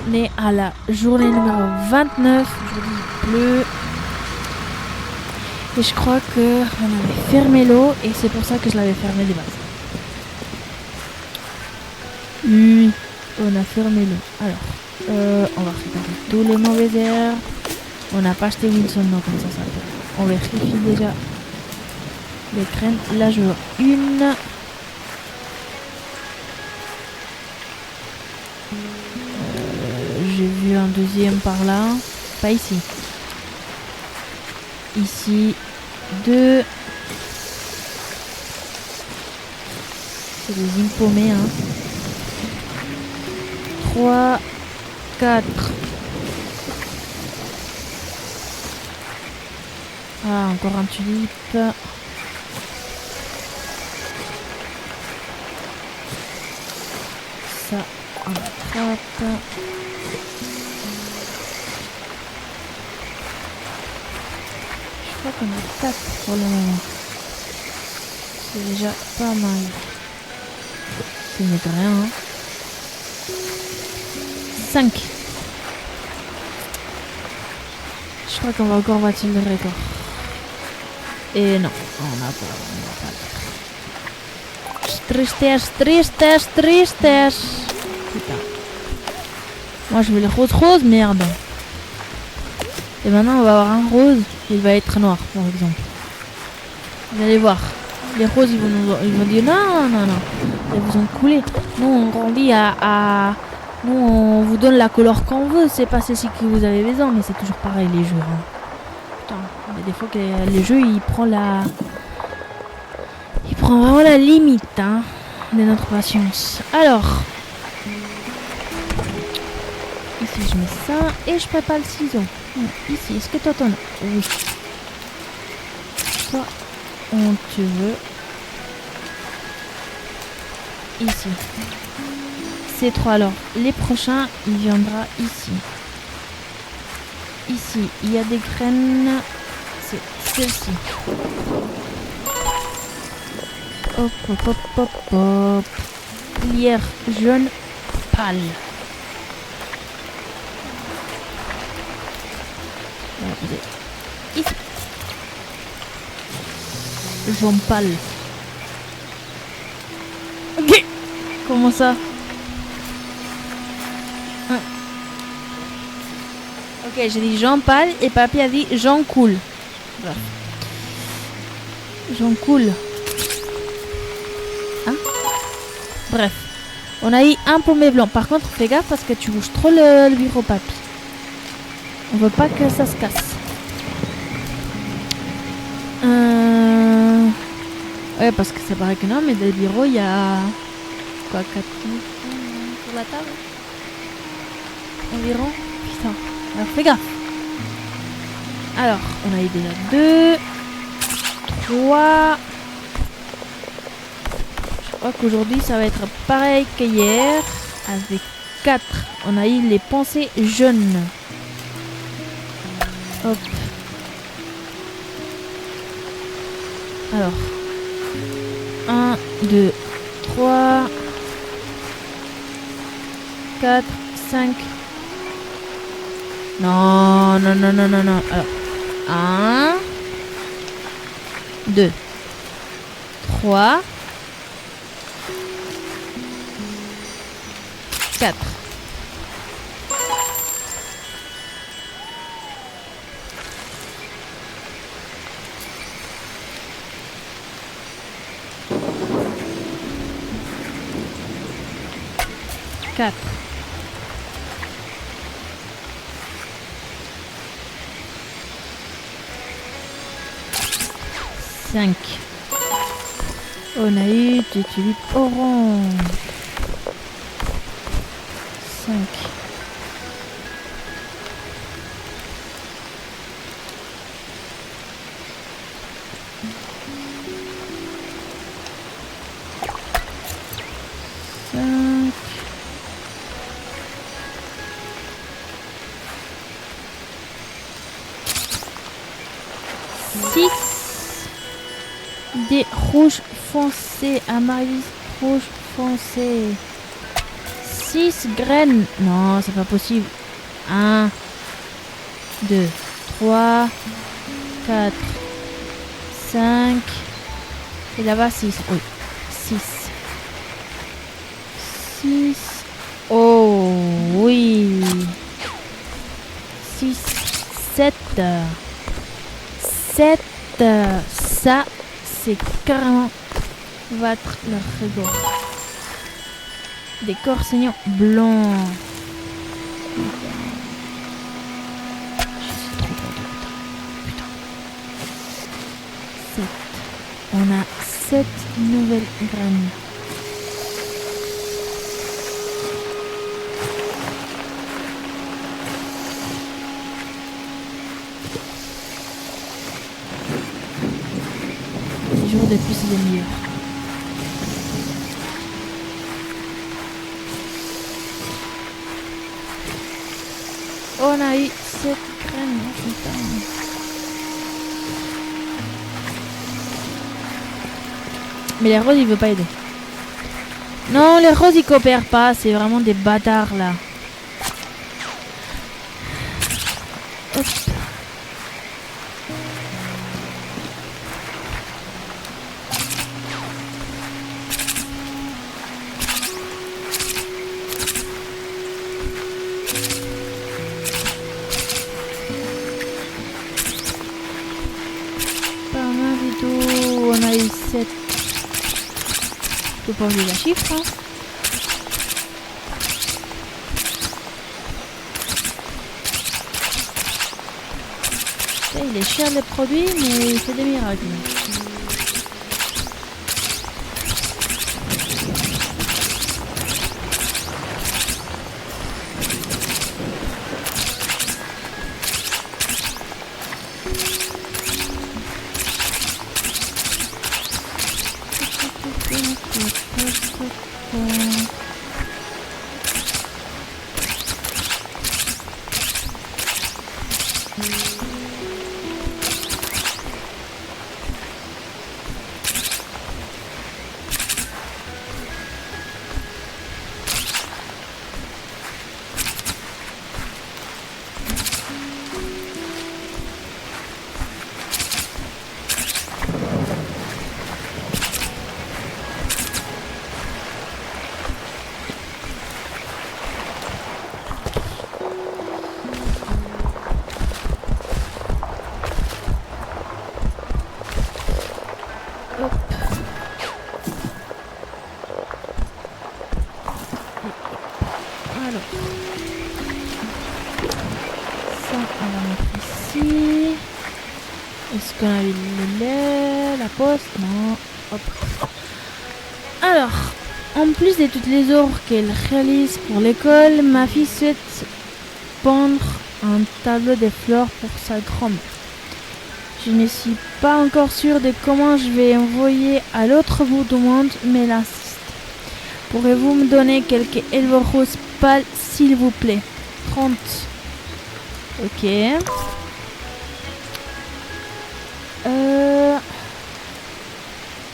On est à la journée numéro 29. Aujourd'hui il pleut. Et je crois qu'on avait fermé l'eau et c'est pour ça que je l'avais fermé des bases. Oui, on a fermé l'eau. Alors, on va réparer tous les mauvaises herbes. On n'a pas acheté Wilson, non, comme ça peut. On vérifie déjà les graines. Là, je vois une. J'ai vu un deuxième par là. Pas ici. Ici, 2. C'est des impaumés, hein. 3, 4. Ah, encore un tulipe. Ça, on attrape. Je crois qu'on a 4 pour le moment. C'est déjà pas mal. C'est mieux que rien, hein. 5. Je crois qu'on va encore battre le record. Et non, on n'a pas. Tristesse. Putain. Moi je veux les roses, merde. Et maintenant on va avoir un rose, il va être noir par exemple. Vous allez voir. Les roses ils vont dire non. Ils vous ont coulé. Nous on grandit à... Nous on vous donne la couleur qu'on veut, c'est pas celle-ci que vous avez besoin, mais c'est toujours pareil les jeux. Hein. Putain, il y a des fois que les jeux il prend vraiment la limite hein, de notre patience. Alors, ici je mets ça et je prépare le ciseau. Ici, est-ce que toi t'en as? Oui. Toi, on te veut. Ici. Ces trois alors. Les prochains, il viendra ici. Ici, il y a des graines. C'est celle-ci. Hop. Lierre jaune pâle. Ici. Jaune pâle. Ok. Comment ça? Ok, j'ai dit Jean pâle et papy a dit Jean cool. Bref. Jean cool. Hein? Bref. On a eu un paumé blanc. Par contre, fais gaffe parce que tu bouges trop le bureau, papy. On veut pas que ça se casse. Ouais, parce que ça paraît que non, mais dans le bureau, il y a... Quoi, 4 minutes sur la table? Environ. Putain. Alors, fais gaffe. Alors, on a eu déjà 2, 3. Je crois qu'aujourd'hui, ça va être pareil qu'hier. Avec 4. On a eu les pensées jeunes. Hop. Alors. 1, 2, 3, 4, 5. Non. Alors. 1, 2, 3, 4. Cinq. On a eu des tulipes orange. 5. Des rouges foncés, amaryllis rouge foncé. 6 graines. Non, c'est pas possible. 1, 2, 3, 4, 5. Et là-bas, 6. Oui, 6. 6. Oh, oui. 6, 7. 7. Ça, c'est carrément va être le rigolo. Décor saignant blanc. Je suis trop content. Putain. 7. On a 7 nouvelles graines. Les jours de plus, c'est les meilleurs. On a eu 7 graines, oh putain. Mais les roses, il veut pas aider. Non, les roses, ils coopèrent pas. C'est vraiment des bâtards, là. Hop. Pas mal du tout. On a eu 7. Faut pas oublier la chiffre, hein. Et il est cher les produits, mais il fait des miracles. Hop. Alors. Ça, on va mettre ici. Est-ce qu'on a eu le lait, la poste? Non. Hop. Alors, en plus de toutes les œuvres qu'elle réalise pour l'école, ma fille souhaite peindre un tableau de fleurs pour sa grand-mère. Je ne suis pas encore sûre de comment je vais envoyer à l'autre bout du monde, mais elle insiste. Pourrez-vous me donner quelques éleveurs roses pâles, s'il vous plaît? 30. Ok.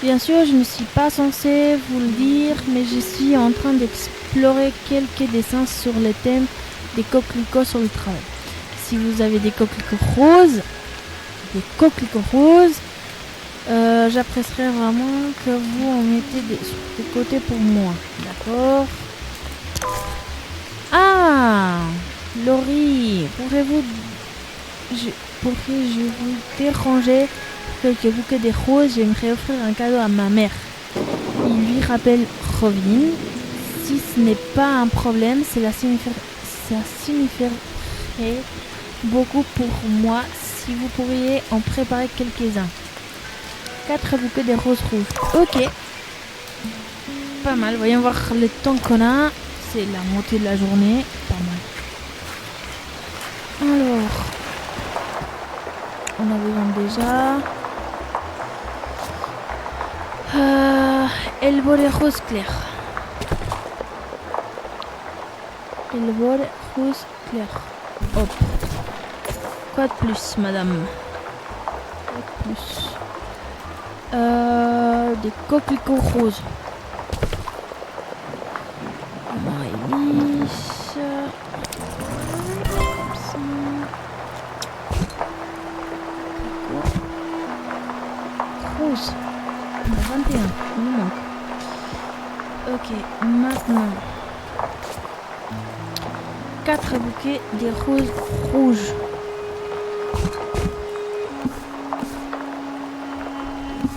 Bien sûr, je ne suis pas censée vous le dire, mais je suis en train d'explorer quelques dessins sur le thème des coquelicots sur le travail. Si vous avez des coquelicots roses, j'apprécierais vraiment que vous en mettez de côté pour moi. D'accord? Ah, Laurie, pourrais-je vous déranger pour quelques bouquets de roses? J'aimerais offrir un cadeau à ma mère. Il lui rappelle Robin. Si ce n'est pas un problème, ça signifierait beaucoup pour moi si vous pourriez en préparer quelques-uns. 4 bouquets de roses rouges. Ok. Pas mal. Voyons voir le temps qu'on a. C'est la moitié de la journée. Pas mal. Alors. On a besoin déjà. Elle vole rose clair. Elle vole rose clair. Hop. Quoi de plus, madame? Quoi de plus? Des coquelicots roses. Amarélis. maintenant 4 bouquets des roses rouges.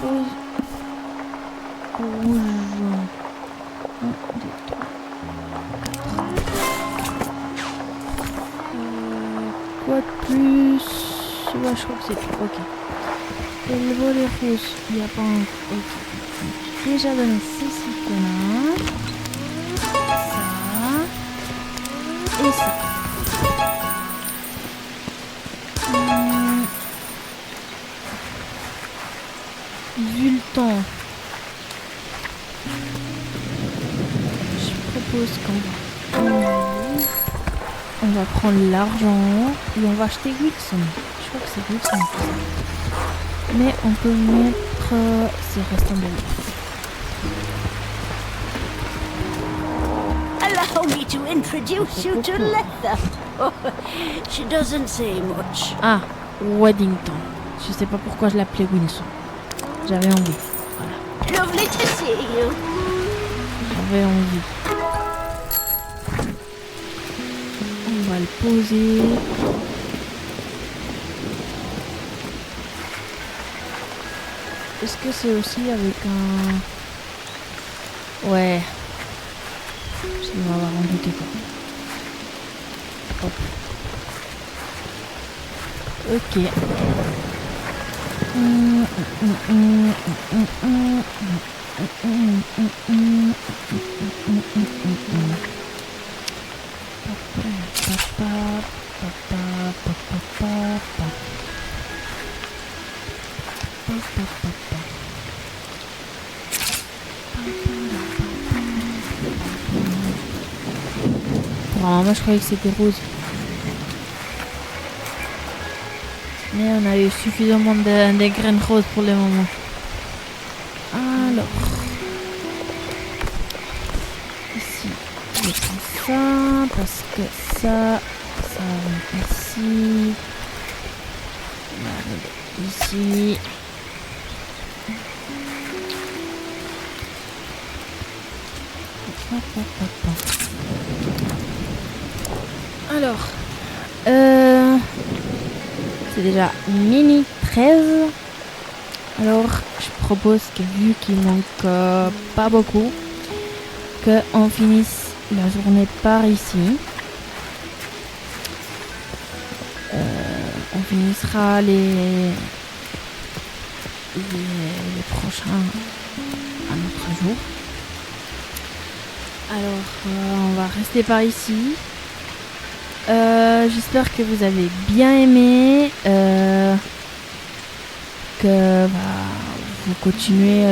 Roses rouges. 1, 2, 3, 4. Quoi de plus? Ouais, je crois que c'est tout. Ok. Et le volet rose, il n'y a pas un. Ok. J'ai déjà donné ces cycles-là. Ça. Et ça. Vu le temps, je propose on va prendre l'argent et on va acheter Wilson. Je crois que c'est Wilson. Mais on peut mettre ces restants de vie. Allow me to introduce you to Letha. Oh, she doesn't say much. Ah, Weddington. Je sais pas pourquoi je l'appelais Wilson. J'avais envie. Voilà. Lovely to see you. J'avais envie. On va le poser. Est-ce que c'est aussi avec un... Ouais. Je vais avoir en douter quoi. Hop. Ok. Moi je croyais que c'était rose. Mais on a eu suffisamment de graines roses pour le moment. Alors. Ici, je prends ça parce que ça va ici. Ici. Alors, c'est déjà mini 13. Alors, je propose que vu qu'il manque pas beaucoup, qu'on finisse la journée par ici. On finissera les prochains à notre jour. Alors, on va rester par ici. J'espère que vous avez bien aimé, que vous continuez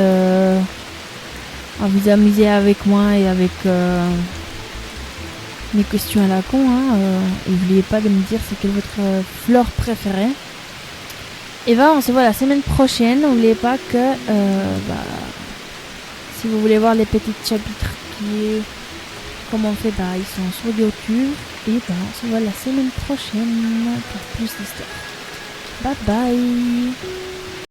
à vous amuser avec moi et avec mes questions à la con. Et n'oubliez pas de me dire c'est quelle votre fleur préférée. Et on se voit la semaine prochaine. N'oubliez pas que si vous voulez voir les petits chapitres comme on fait, ils sont sur YouTube. Et on se voit la semaine prochaine pour plus d'histoires. Bye bye.